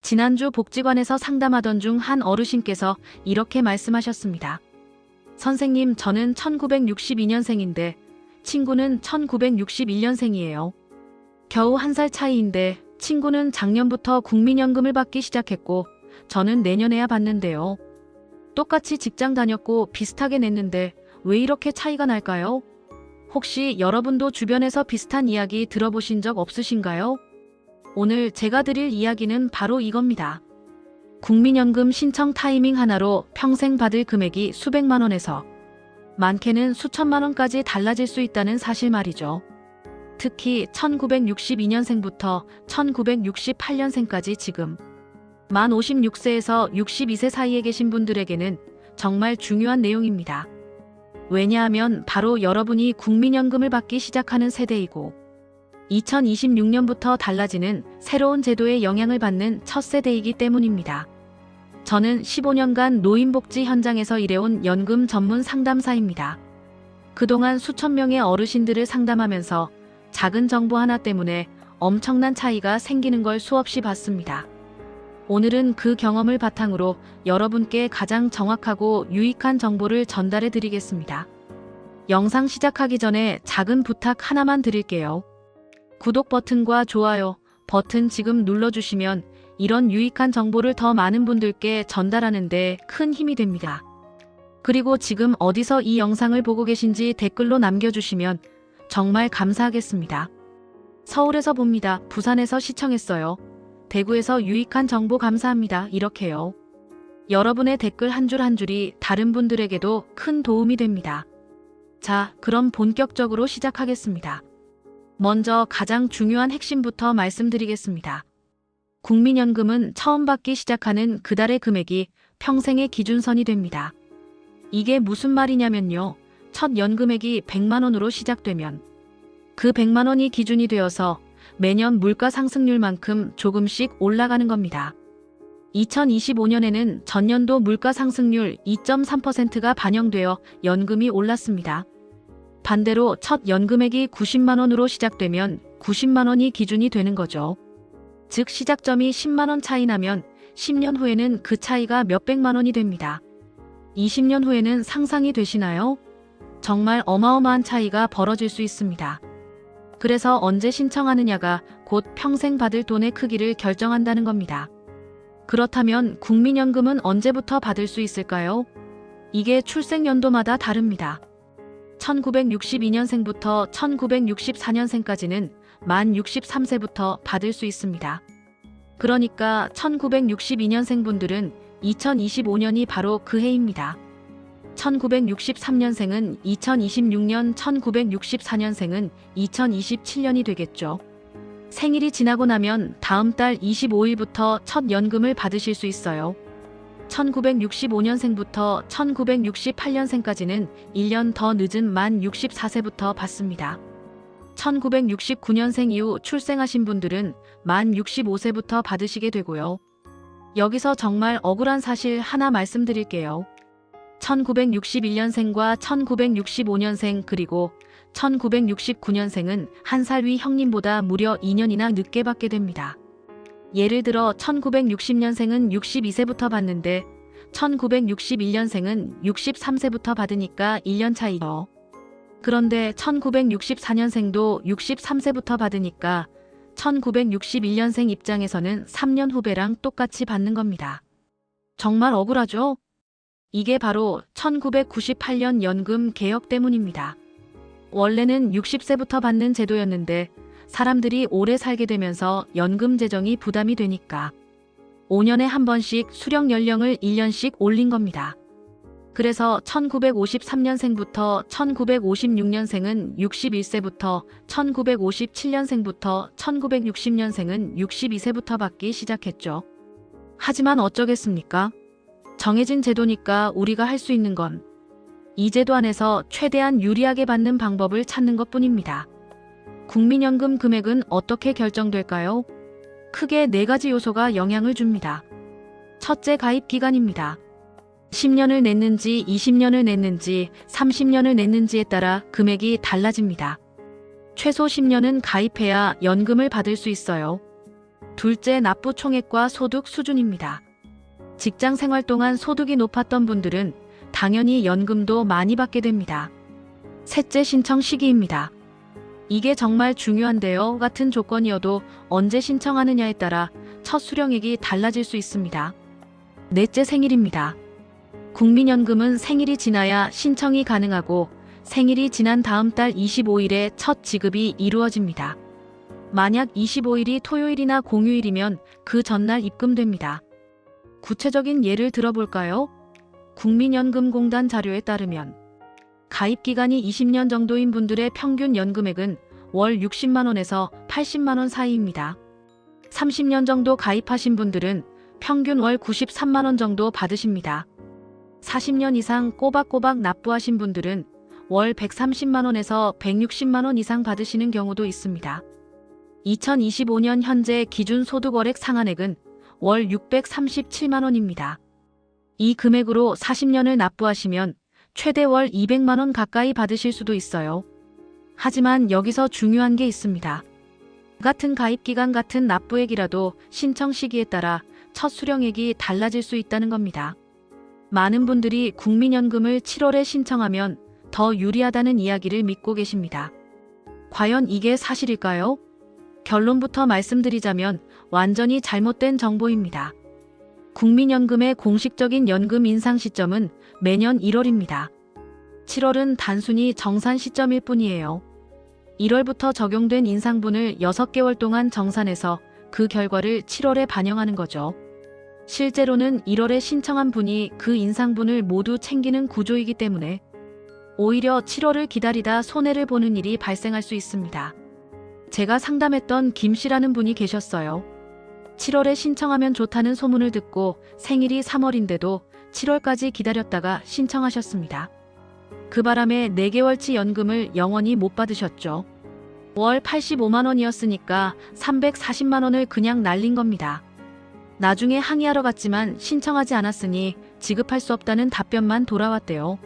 지난주 복지관에서 상담하던 중 한 어르신께서 이렇게 말씀하셨습니다. 선생님, 저는 1962년생인데 친구는 1961년생이에요. 겨우 1살 차이인데 친구는 작년부터 국민연금을 받기 시작했고 저는 내년에야 받는데요. 똑같이 직장 다녔고 비슷하게 냈는데 왜 이렇게 차이가 날까요? 혹시 여러분도 주변에서 비슷한 이야기 들어보신 적 없으신가요? 오늘 제가 드릴 이야기는 바로 이겁니다. 국민연금 신청 타이밍 하나로 평생 받을 금액이 수백만 원에서 많게는 수천만 원까지 달라질 수 있다는 사실 말이죠. 특히 1962년생부터 1968년생까지 지금 만 56세에서 62세 사이에 계신 분들에게는 정말 중요한 내용입니다. 왜냐하면 바로 여러분이 국민연금을 받기 시작하는 세대이고 2026년부터 달라지는 새로운 제도의 영향을 받는 첫 세대이기 때문입니다. 저는 15년간 노인복지 현장에서 일해온 연금 전문 상담사입니다. 그동안 수천 명의 어르신들을 상담하면서 작은 정보 하나 때문에 엄청난 차이가 생기는 걸 수없이 봤습니다. 오늘은 그 경험을 바탕으로 여러분께 가장 정확하고 유익한 정보를 전달해 드리겠습니다. 영상 시작하기 전에 작은 부탁 하나만 드릴게요. 구독 버튼과 좋아요 버튼 지금 눌러주시면 이런 유익한 정보를 더 많은 분들께 전달하는 데 큰 힘이 됩니다. 그리고 지금 어디서 이 영상을 보고 계신지 댓글로 남겨주시면 정말 감사하겠습니다. 서울에서 봅니다. 부산에서 시청했어요. 대구에서 유익한 정보 감사합니다. 이렇게요. 여러분의 댓글 한 줄 한 줄이 다른 분들에게도 큰 도움이 됩니다. 자, 그럼 본격적으로 시작하겠습니다. 먼저 가장 중요한 핵심부터 말씀드리겠습니다. 국민연금은 처음 받기 시작하는 그달의 금액이 평생의 기준선이 됩니다. 이게 무슨 말이냐면요. 첫 연금액이 100만 원으로 시작되면 그 100만 원이 기준이 되어서 매년 물가 상승률만큼 조금씩 올라가는 겁니다. 2025년에는 전년도 물가 상승률 2.3%가 반영되어 연금이 올랐습니다. 반대로 첫 연금액이 90만 원으로 시작되면 90만 원이 기준이 되는 거죠. 즉 시작점이 10만 원 차이 나면 10년 후에는 그 차이가 몇백만 원이 됩니다. 20년 후에는 상상이 되시나요? 정말 어마어마한 차이가 벌어질 수 있습니다. 그래서 언제 신청하느냐가 곧 평생 받을 돈의 크기를 결정한다는 겁니다. 그렇다면 국민연금은 언제부터 받을 수 있을까요? 이게 출생연도마다 다릅니다. 1962년생부터 1964년생까지는 만 63세부터 받을 수 있습니다. 그러니까 1962년생분들은 2025년이 바로 그 해입니다. 1963년생은 2026년, 1964년생은 2027년이 되겠죠. 생일이 지나고 나면 다음 달 25일부터 첫 연금을 받으실 수 있어요. 1965년생부터 1968년생까지는 1년 더 늦은 만 64세부터 받습니다. 1969년생 이후 출생하신 분들은 만 65세부터 받으시게 되고요. 여기서 정말 억울한 사실 하나 말씀드릴게요. 1961년생과 1965년생 그리고 1969년생은 한 살 위 형님보다 무려 2년이나 늦게 받게 됩니다. 예를 들어 1960년생은 62세부터 받는데 1961년생은 63세부터 받으니까 1년 차이죠. 그런데 1964년생도 63세부터 받으니까 1961년생 입장에서는 3년 후배랑 똑같이 받는 겁니다. 정말 억울하죠? 이게 바로 1998년 연금 개혁 때문입니다. 원래는 60세부터 받는 제도였는데 사람들이 오래 살게 되면서 연금 재정이 부담이 되니까 5년에 한 번씩 수령 연령을 1년씩 올린 겁니다. 그래서 1953년생부터 1956년생은 61세부터 1957년생부터 1960년생은 62세부터 받기 시작했죠. 하지만 어쩌겠습니까? 정해진 제도니까 우리가 할 수 있는 건 이 제도 안에서 최대한 유리하게 받는 방법을 찾는 것뿐입니다. 국민연금 금액은 어떻게 결정될까요? 크게 4가지 요소가 영향을 줍니다. 첫째, 가입 기간입니다. 10년을 냈는지 20년을 냈는지 30년을 냈는지에 따라 금액이 달라집니다. 최소 10년은 가입해야 연금을 받을 수 있어요. 둘째, 납부 총액과 소득 수준입니다. 직장 생활 동안 소득이 높았던 분들은 당연히 연금도 많이 받게 됩니다. 셋째, 신청 시기입니다. 이게 정말 중요한데요. 같은 조건이어도 언제 신청하느냐에 따라 첫 수령액이 달라질 수 있습니다. 넷째, 생일입니다. 국민연금은 생일이 지나야 신청이 가능하고 생일이 지난 다음 달 25일에 첫 지급이 이루어집니다. 만약 25일이 토요일이나 공휴일이면 그 전날 입금됩니다. 구체적인 예를 들어볼까요? 국민연금공단 자료에 따르면 가입 기간이 20년 정도인 분들의 평균 연금액은 월 60만 원에서 80만 원 사이입니다. 30년 정도 가입하신 분들은 평균 월 93만 원 정도 받으십니다. 40년 이상 꼬박꼬박 납부하신 분들은 월 130만 원에서 160만 원 이상 받으시는 경우도 있습니다. 2025년 현재 기준 소득월액 상한액은 월 637만 원입니다. 이 금액으로 40년을 납부하시면 최대 월 200만 원 가까이 받으실 수도 있어요. 하지만 여기서 중요한 게 있습니다. 같은 가입기간 같은 납부액이라도 신청 시기에 따라 첫 수령액이 달라질 수 있다는 겁니다. 많은 분들이 국민연금을 7월에 신청하면 더 유리하다는 이야기를 믿고 계십니다. 과연 이게 사실일까요? 결론부터 말씀드리자면 완전히 잘못된 정보입니다. 국민연금의 공식적인 연금 인상 시점은 매년 1월입니다. 7월은 단순히 정산 시점일 뿐이에요. 1월부터 적용된 인상분을 6개월 동안 정산해서 그 결과를 7월에 반영하는 거죠. 실제로는 1월에 신청한 분이 그 인상분을 모두 챙기는 구조이기 때문에 오히려 7월을 기다리다 손해를 보는 일이 발생할 수 있습니다. 제가 상담했던 김 씨라는 분이 계셨어요. 7월에 신청하면 좋다는 소문을 듣고 생일이 3월인데도 7월까지 기다렸다가 신청하셨습니다. 그 바람에 4개월치 연금을 영원히 못 받으셨죠. 월 85만 원이었으니까 340만 원을 그냥 날린 겁니다. 나중에 항의하러 갔지만 신청하지 않았으니 지급할 수 없다는 답변만 돌아왔대요.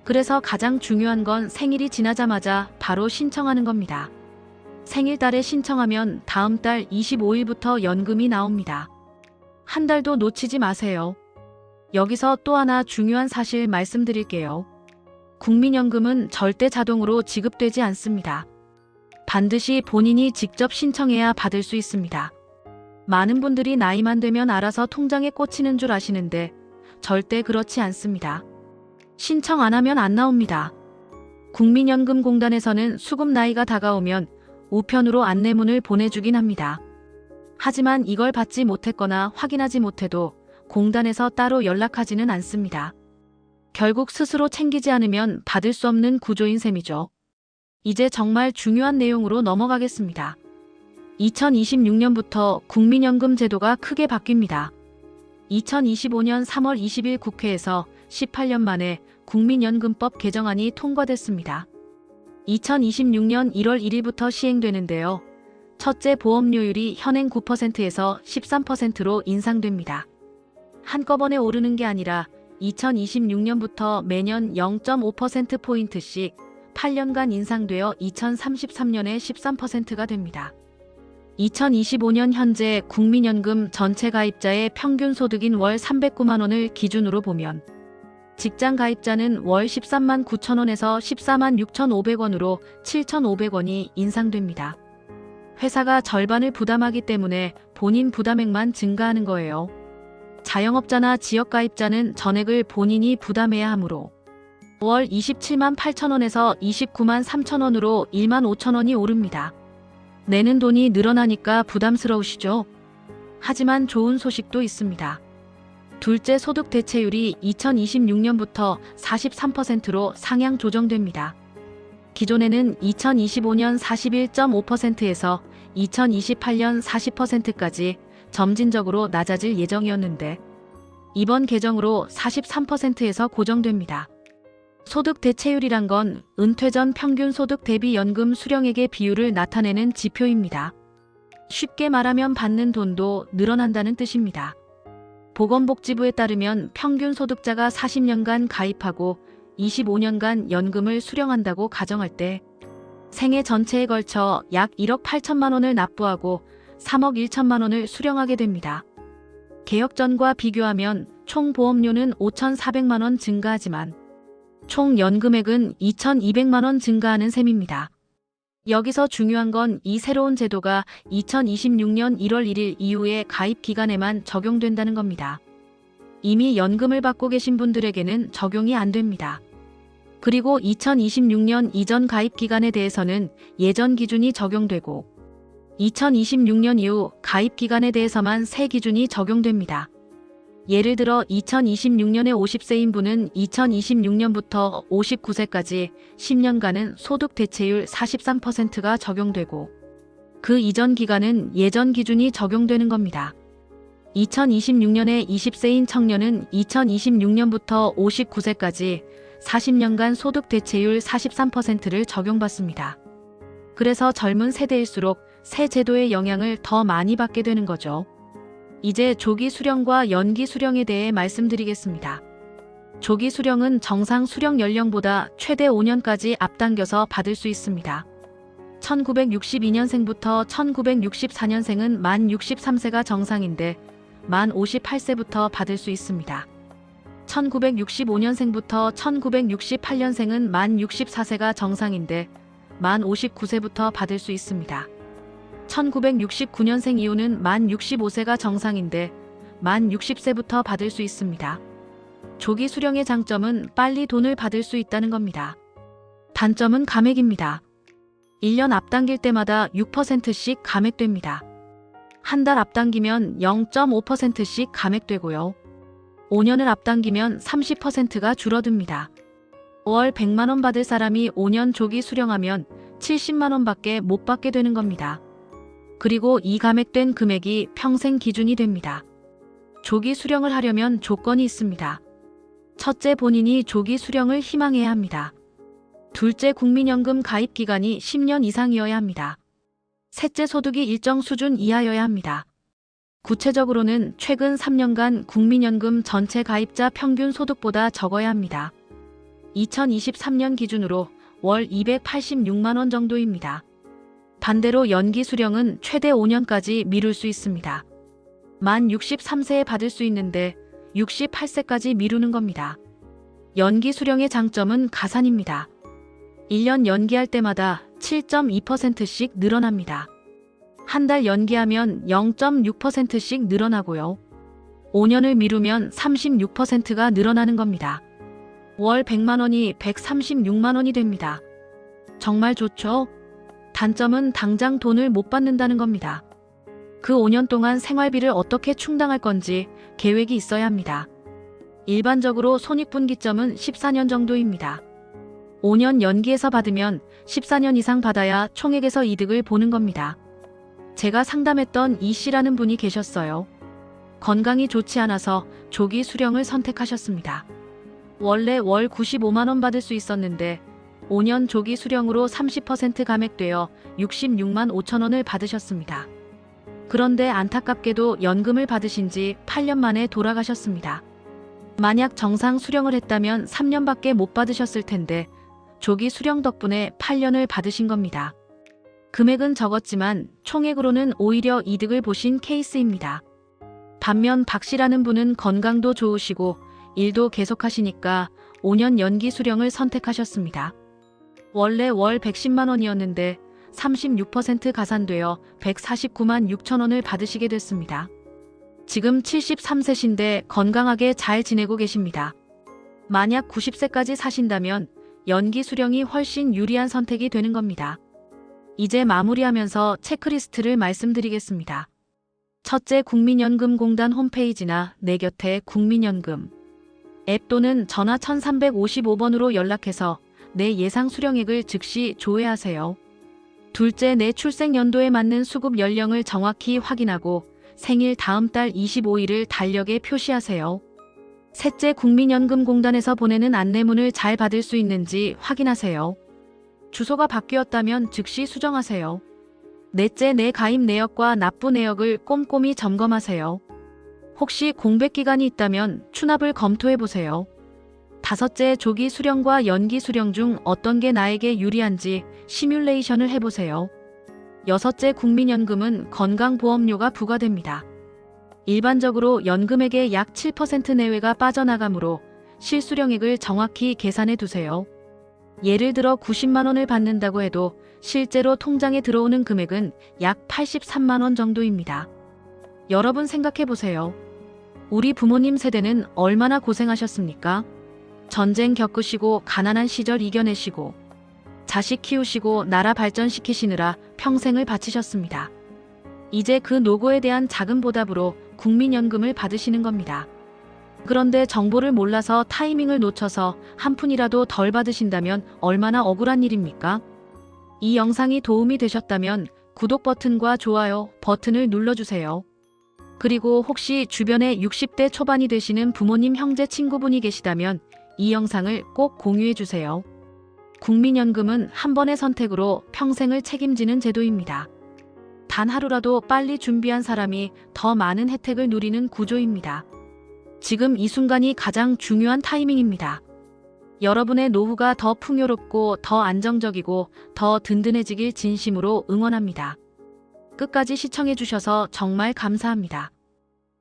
그래서 가장 중요한 건 생일이 지나자마자 바로 신청하는 겁니다. 생일달에 신청하면 다음 달 25일부터 연금이 나옵니다. 한 달도 놓치지 마세요. 여기서 또 하나 중요한 사실 말씀드릴게요. 국민연금은 절대 자동으로 지급되지 않습니다. 반드시 본인이 직접 신청해야 받을 수 있습니다. 많은 분들이 나이만 되면 알아서 통장에 꽂히는 줄 아시는데 절대 그렇지 않습니다. 신청 안 하면 안 나옵니다. 국민연금공단에서는 수급 나이가 다가오면 우편으로 안내문을 보내주긴 합니다. 하지만 이걸 받지 못했거나 확인하지 못해도 공단에서 따로 연락하지는 않습니다. 결국 스스로 챙기지 않으면 받을 수 없는 구조인 셈이죠. 이제 정말 중요한 내용으로 넘어가겠습니다. 2026년부터 국민연금 제도가 크게 바뀝니다. 2025년 3월 20일 국회에서 18년 만에 국민연금법 개정안이 통과됐습니다. 2026년 1월 1일부터 시행되는데요. 첫째, 보험료율이 현행 9%에서 13%로 인상됩니다. 한꺼번에 오르는 게 아니라 2026년부터 매년 0.5%포인트씩 8년간 인상되어 2033년에 13%가 됩니다. 2025년 현재 국민연금 전체 가입자의 평균 소득인 월 309만 원을 기준으로 보면 직장 가입자는 월 13만 9천 원에서 14만 6,500원으로 7,500원이 인상됩니다. 회사가 절반을 부담하기 때문에 본인 부담액만 증가하는 거예요. 자영업자나 지역가입자는 전액을 본인이 부담해야 하므로 월 27만 8천 원에서 29만 3천 원으로 1만 5천 원이 오릅니다. 내는 돈이 늘어나니까 부담스러우시죠? 하지만 좋은 소식도 있습니다. 둘째, 소득 대체율이 2026년부터 43%로 상향 조정됩니다. 기존에는 2025년 41.5%에서 2028년 40%까지 점진적으로 낮아질 예정이었는데 이번 개정으로 43%에서 고정됩니다. 소득 대체율이란 건 은퇴 전 평균 소득 대비 연금 수령액의 비율을 나타내는 지표입니다. 쉽게 말하면 받는 돈도 늘어난다는 뜻입니다. 보건복지부에 따르면 평균 소득자가 40년간 가입하고 25년간 연금을 수령한다고 가정할 때 생애 전체에 걸쳐 약 1억 8천만 원을 납부하고 3억 1천만 원을 수령하게 됩니다. 개혁 전과 비교하면 총 보험료는 5,400만 원 증가하지만 총 연금액은 2,200만 원 증가하는 셈입니다. 여기서 중요한 건 이 새로운 제도가 2026년 1월 1일 이후의 가입 기간에만 적용된다는 겁니다. 이미 연금을 받고 계신 분들에게는 적용이 안 됩니다. 그리고 2026년 이전 가입 기간에 대해서는 예전 기준이 적용되고 2026년 이후 가입 기간에 대해서만 새 기준이 적용됩니다. 예를 들어 2026년에 50세인 분은 2026년부터 59세까지 10년간은 소득 대체율 43%가 적용되고 그 이전 기간은 예전 기준이 적용되는 겁니다. 2026년에 20세인 청년은 2026년부터 59세까지 40년간 소득 대체율 43%를 적용받습니다. 그래서 젊은 세대일수록 새 제도의 영향을 더 많이 받게 되는 거죠. 이제 조기 수령과 연기 수령에 대해 말씀드리겠습니다. 조기 수령은 정상 수령 연령보다 최대 5년까지 앞당겨서 받을 수 있습니다. 1962년생부터 1964년생은 만 63세가 정상인데 만 58세부터 받을 수 있습니다. 1965년생부터 1968년생은 만 64세가 정상인데 만 59세부터 받을 수 있습니다. 1969년생 이후는 만 65세가 정상인데 만 60세부터 받을 수 있습니다. 조기 수령의 장점은 빨리 돈을 받을 수 있다는 겁니다. 단점은 감액입니다. 1년 앞당길 때마다 6%씩 감액됩니다. 한 달 앞당기면 0.5%씩 감액되고요. 5년을 앞당기면 30%가 줄어듭니다. 월 100만 원 받을 사람이 5년 조기 수령하면 70만 원밖에 못 받게 되는 겁니다. 그리고 이 감액된 금액이 평생 기준이 됩니다. 조기 수령을 하려면 조건이 있습니다. 첫째, 본인이 조기 수령을 희망해야 합니다. 둘째, 국민연금 가입 기간이 10년 이상이어야 합니다. 셋째, 소득이 일정 수준 이하여야 합니다. 구체적으로는 최근 3년간 국민연금 전체 가입자 평균 소득보다 적어야 합니다. 2023년 기준으로 월 286만 원 정도입니다. 반대로 연기 수령은 최대 5년까지 미룰 수 있습니다. 만 63세에 받을 수 있는데 68세까지 미루는 겁니다. 연기 수령의 장점은 가산입니다. 1년 연기할 때마다 7.2%씩 늘어납니다. 한 달 연기하면 0.6%씩 늘어나고요. 5년을 미루면 36%가 늘어나는 겁니다. 월 100만 원이 136만 원이 됩니다. 정말 좋죠? 단점은 당장 돈을 못 받는다는 겁니다. 그 5년 동안 생활비를 어떻게 충당할 건지 계획이 있어야 합니다. 일반적으로 손익분기점은 14년 정도입니다. 5년 연기해서 받으면 14년 이상 받아야 총액에서 이득을 보는 겁니다. 제가 상담했던 이 씨라는 분이 계셨어요. 건강이 좋지 않아서 조기 수령을 선택하셨습니다. 원래 월 95만 원 받을 수 있었는데 5년 조기 수령으로 30% 감액되어 66만 5천 원을 받으셨습니다. 그런데 안타깝게도 연금을 받으신 지 8년 만에 돌아가셨습니다. 만약 정상 수령을 했다면 3년밖에 못 받으셨을 텐데 조기 수령 덕분에 8년을 받으신 겁니다. 금액은 적었지만 총액으로는 오히려 이득을 보신 케이스입니다. 반면 박 씨라는 분은 건강도 좋으시고 일도 계속하시니까 5년 연기 수령을 선택하셨습니다. 원래 월 110만 원이었는데 36% 가산되어 149만 6천 원을 받으시게 됐습니다. 지금 73세신데 건강하게 잘 지내고 계십니다. 만약 90세까지 사신다면 연기 수령이 훨씬 유리한 선택이 되는 겁니다. 이제 마무리하면서 체크리스트를 말씀드리겠습니다. 첫째, 국민연금공단 홈페이지나 내 곁에 국민연금 앱 또는 전화 1355번으로 연락해서 내 예상 수령액을 즉시 조회하세요. 둘째, 내 출생 연도에 맞는 수급 연령을 정확히 확인하고 생일 다음 달 25일을 달력에 표시하세요. 셋째, 국민연금공단에서 보내는 안내문을 잘 받을 수 있는지 확인하세요. 주소가 바뀌었다면 즉시 수정하세요. 넷째, 내 가입 내역과 납부 내역을 꼼꼼히 점검하세요. 혹시 공백 기간이 있다면 추납을 검토해보세요. 다섯째, 조기 수령과 연기 수령 중 어떤 게 나에게 유리한지 시뮬레이션을 해보세요. 여섯째, 국민연금은 건강보험료가 부과됩니다. 일반적으로 연금액의 약 7% 내외가 빠져나가므로 실수령액을 정확히 계산해 두세요. 예를 들어 90만 원을 받는다고 해도 실제로 통장에 들어오는 금액은 약 83만 원 정도입니다. 여러분 생각해 보세요. 우리 부모님 세대는 얼마나 고생하셨습니까? 전쟁 겪으시고 가난한 시절 이겨내시고 자식 키우시고 나라 발전시키시느라 평생을 바치셨습니다. 이제 그 노고에 대한 작은 보답으로 국민연금을 받으시는 겁니다. 그런데 정보를 몰라서 타이밍을 놓쳐서 한 푼이라도 덜 받으신다면 얼마나 억울한 일입니까? 이 영상이 도움이 되셨다면 구독 버튼과 좋아요 버튼을 눌러주세요. 그리고 혹시 주변에 60대 초반이 되시는 부모님, 형제, 친구분이 계시다면 이 영상을 꼭 공유해주세요. 국민연금은 한 번의 선택으로 평생을 책임지는 제도입니다. 단 하루라도 빨리 준비한 사람이 더 많은 혜택을 누리는 구조입니다. 지금 이 순간이 가장 중요한 타이밍입니다. 여러분의 노후가 더 풍요롭고 더 안정적이고 더 든든해지길 진심으로 응원합니다. 끝까지 시청해주셔서 정말 감사합니다.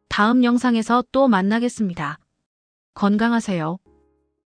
다음 영상에서 또 만나겠습니다. 건강하세요.